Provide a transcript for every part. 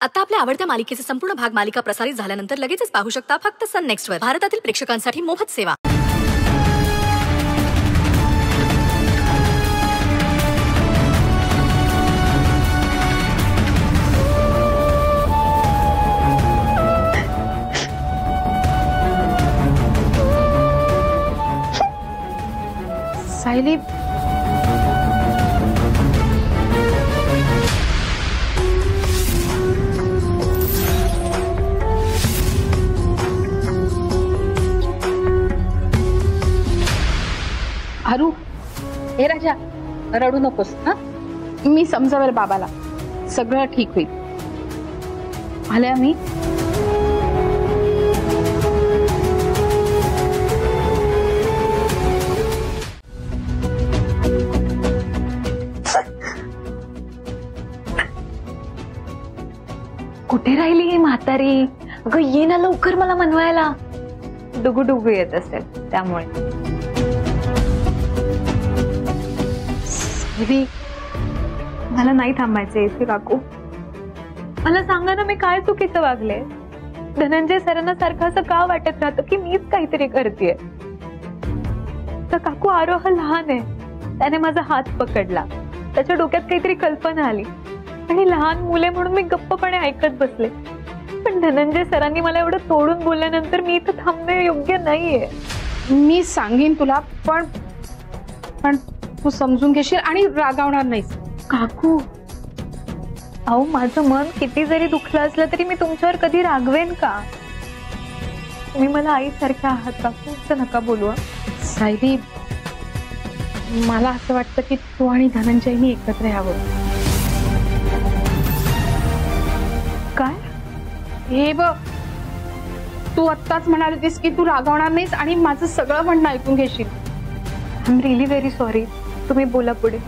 आता आपल्या आवडत्या मालिकेचे संपूर्ण भाग मालिका प्रसारित झाल्यानंतर लगेचच पाहू शकता फक्त सन नेक्स्ट वर. भारतातील प्रेक्षकांसाठी मोफत सेवा. सायली, आरू, हे राजा, रडू नकोस हा. मी समजावेल बाबाला, सगळं ठीक होईल. आले आम्ही. कुठे राहिली ही म्हातारी? अगं ये ना लवकर मला मनवायला. डुगुडुगू येत असेल त्यामुळे. मला नाही थांबायचे इथे काकू. मला सांगा ना मी काय चुकीचं वागले? धनंजय सरांना सारखं असं का वाटत राहतं की मीच काहीतरी करतेय? तर काकू आरोह लहान आहे, त्याने माझा हात पकडला, त्याच्या डोक्यात काहीतरी कल्पना आली आणि लहान मुले म्हणून मी गप्पपणे ऐकत बसले. पण धनंजय सरांनी मला एवढं तोडून बोलल्यानंतर मी इथं थांबणे योग्य नाहीये. मी सांगेन तुला, पण पण तू समजून घेशील आणि रागावणार नाहीस. काकू अहो, माझं मन किती जरी दुखलं असलं तरी मी तुमच्यावर कधी रागवेन का? तुम्ही मला आईसारख्या आहात काकू, असं नका बोलू. सायली, मला असं वाटतं की तू आणि धनंजयनी एकत्र यावं. काय? हे बघ, तू आत्ताच म्हणाली होतीस की तू रागावणार नाहीस आणि माझं सगळं म्हणणं ऐकून घेशील. I am really very sorry. तुम्ही बोला पुढे.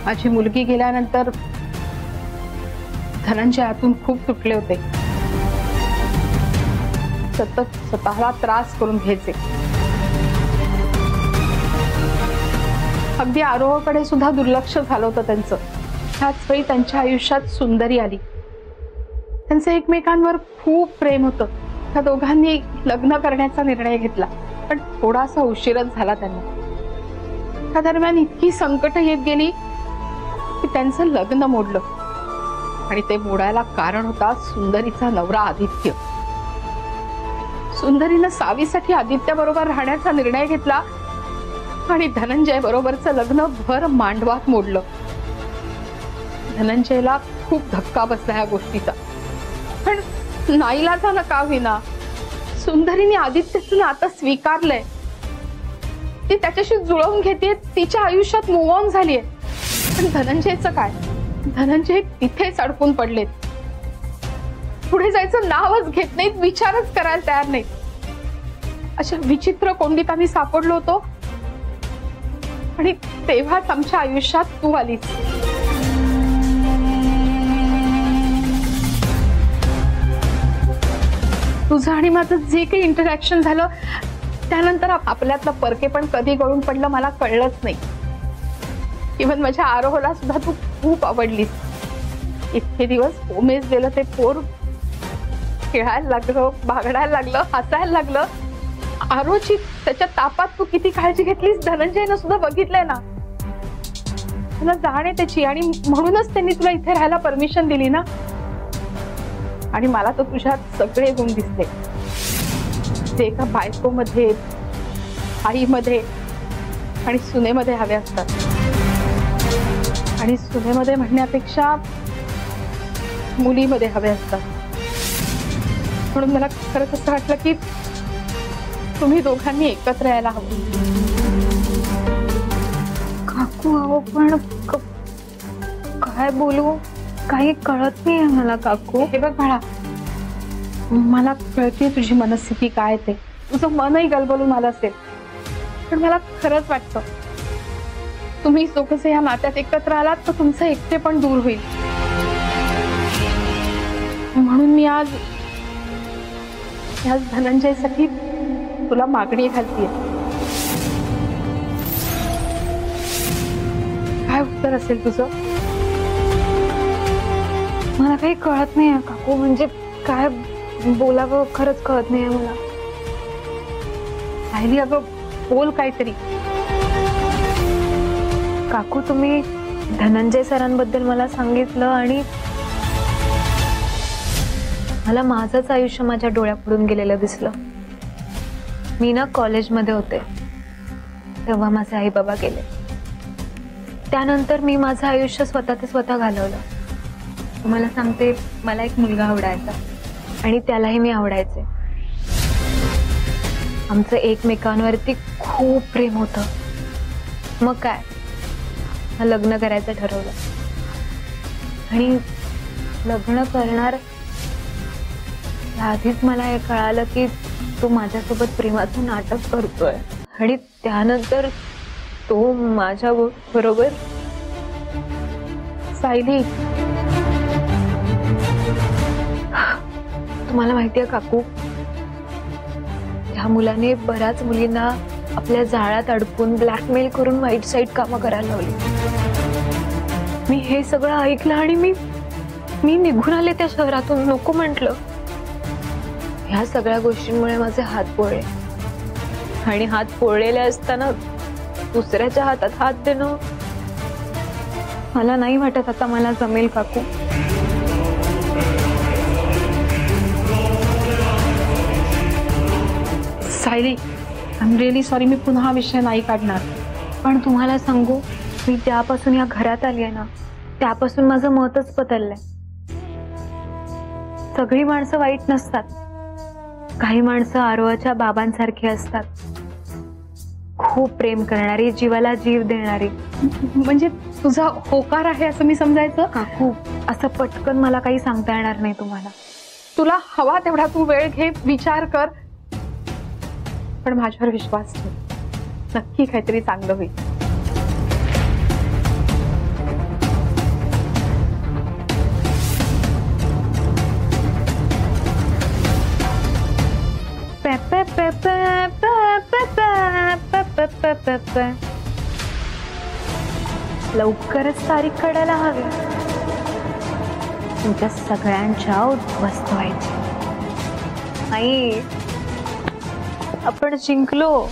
माझी मुलगी गेल्यानंतर धनंजय आतून खूप तुटले होते. सतत स्वतःला त्रास करून घ्यायचे. अगदी आरोहाकडे सुद्धा दुर्लक्ष झालं होतं त्यांचं. त्याच वेळी त्यांच्या आयुष्यात सुंदरी आली. त्यांचं एकमेकांवर खूप प्रेम होतं. त्या दोघांनी लग्न करण्याचा निर्णय घेतला, पण थोडासा उशीरच झाला त्यांना. त्या दरम्यान इतकी संकट येत गेली की त्यांचं लग्न मोडलं. आणि ते मोडायला कारण होता सुंदरीचा नवरा आदित्य. सुंदरीनं सावीसाठी आदित्य बरोबर राहण्याचा निर्णय घेतला आणि धनंजय बरोबरचं लग्न भर मांडवात मोडलं. धनंजयला खूप धक्का बसला या गोष्टीचा, पण नाईलाजानं का होईना सुंदरीने आदित्यचं नातं स्वीकारलंय. ती त्याच्याशी जुळवून घेते, तिच्या आयुष्यात मूव ऑन झालीये. पण धनंजयचं काय? धनंजय तिथेच अडकून पडलेत. पुढे जायचं नावच घेत नाहीत, विचारच करायला तयार नाहीत. अशा विचित्र कोंडीत आम्ही सापडलो होतो आणि तेव्हाच आमच्या आयुष्यात तू आलीस. तुझं आणि माझं जे काही इंटरॅक्शन झालं त्यानंतर आपल्यातलं परके पण कधी गळून पडलं मला कळलंच नाही. इव्हन माझ्या आरोहला सुद्धा तू खूप आवडलीस. इतके दिवस उमेश दिलं ते पोर खेळायला लागलं, बागडायला लागलं, हसायला लागलं. आरोची त्याच्या तापात तू किती काळजी घेतलीस धनंजयनं सुद्धा बघितलंय ना. तुला जाण आहे त्याची आणि म्हणूनच त्यांनी तुला इथे राहायला परमिशन दिली ना. आणि मला तर तुझ्यात सगळे गुण दिसले जे एका बायकोमध्ये, आईमध्ये आणि सुनेमध्ये हवे असतात. आणि सुनेमध्ये म्हणण्यापेक्षा मुलीमध्ये हवे असतात. म्हणून मला खरंच असं वाटलं की तुम्ही दोघांनी एकत्र यायला हवं. काकू अहो, पण काय बोलू काही कळत नाही मला काकू. हे बघ बाळा, मला कळते तुझी मनस्थिती काय ते. तुझं मनही गलबलून आलं असेल, पण मला खरंच वाटतं तुम्ही दोघं या नात्यात एकत्र आलात तर तुमचं एकटे पण दूर होईल. म्हणून मी आज धनंजयसाठी तुला मागणी घालतीये. काय उत्तर असेल तुझं? मला काही कळत नाही काकू, म्हणजे काय बोलावं खरंच कळत नाही मला. सायली अगं बोल काहीतरी. काकू तुम्ही धनंजय सरांबद्दल मला सांगितलं आणि मला माझंच आयुष्य माझ्या डोळ्यापुढून गेलेलं दिसलं. मी ना कॉलेजमध्ये होते तेव्हा माझे आई बाबा गेले. त्यानंतर मी माझं आयुष्य स्वतः घालवलं. तुम्हाला सांगते, मला एक मुलगा आवडायचा आणि त्यालाही मी आवडायचे. आमचं एकमेकांवरती खूप प्रेम होतं. मग काय, लग्न करायचं ठरवलं आणि लग्न करणार आधीच मला हे कळालं की तो माझ्यासोबत प्रेमाचं नाटक करतोय आणि त्यानंतर तो माझ्या बरोबर. सायली तुम्हाला माहितीये काकू, त्या मुलाने बऱ्याच मुलींना आपल्या जाळ्यात अडकून ब्लॅकमेल करून वाईट साईड कामं करायला लावली. मी हे सगळं ऐकलं आणि मी निघून आले त्या शहरातून. नको म्हटलं. ह्या सगळ्या गोष्टींमुळे माझे हात पोळले आणि हात पोळलेले असताना दुसऱ्याच्या हातात हात देणं मला नाही वाटत आता मला जमेल काकू. Sayali I am really sorry. मी पुन्हा हा विषय नाही काढणार. पण तुम्हाला सांगू, मी त्यापासून या घरात आली आहे ना, त्यापासून माझं मतच बदललंय. सगळी माणसं वाईट नसतात. काही माणसं आरोच्या बाबांसारखी असतात, खूप प्रेम करणारी, जीवाला जीव देणारी. म्हणजे तुझा होकार आहे असं मी समजायचं? काकू, असं पटकन मला काही सांगता येणार नाही तुम्हाला. तुला हवा तेवढा तू वेळ घे, विचार कर, पण माझ्यावर विश्वास ठेव. नक्की काहीतरी चांगलं होईल. लवकरच तारीख काढायला हवी. तुमच्या सगळ्यांच्या उद्ध्वस्त व्हायची. आई, आपण जिंकलो.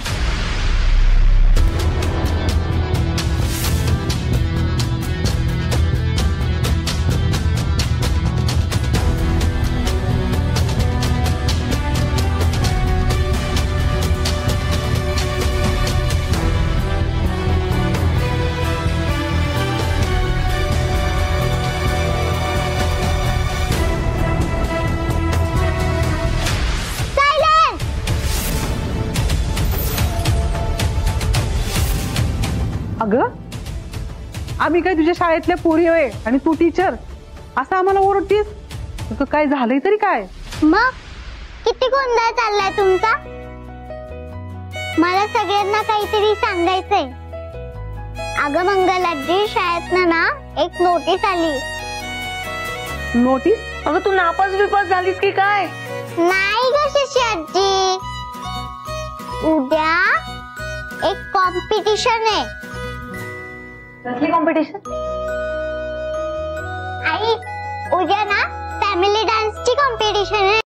अगं, आम्ही काय तुझ्या शाळेतल्या पोरी होय आणि तू टीचर, असं आम्हाला ओरडतीस? तुझं काय झालंय तरी काय? मग किती गोंधळ चाललाय तुमचा? मला सगळ्यांना काहीतरी सांगायचंय. अगं मंगलाजी, शाळेतनं ना एक नोटीस आली. नोटीस? अगं तू नापास बिपास झालीस की काय? नाही ग शशी आजी, उद्या एक कॉम्पिटिशन आहे. कसली कॉम्पिटिशन? आई, उद्या ना फॅमिली डान्सची कॉम्पिटिशन आहे.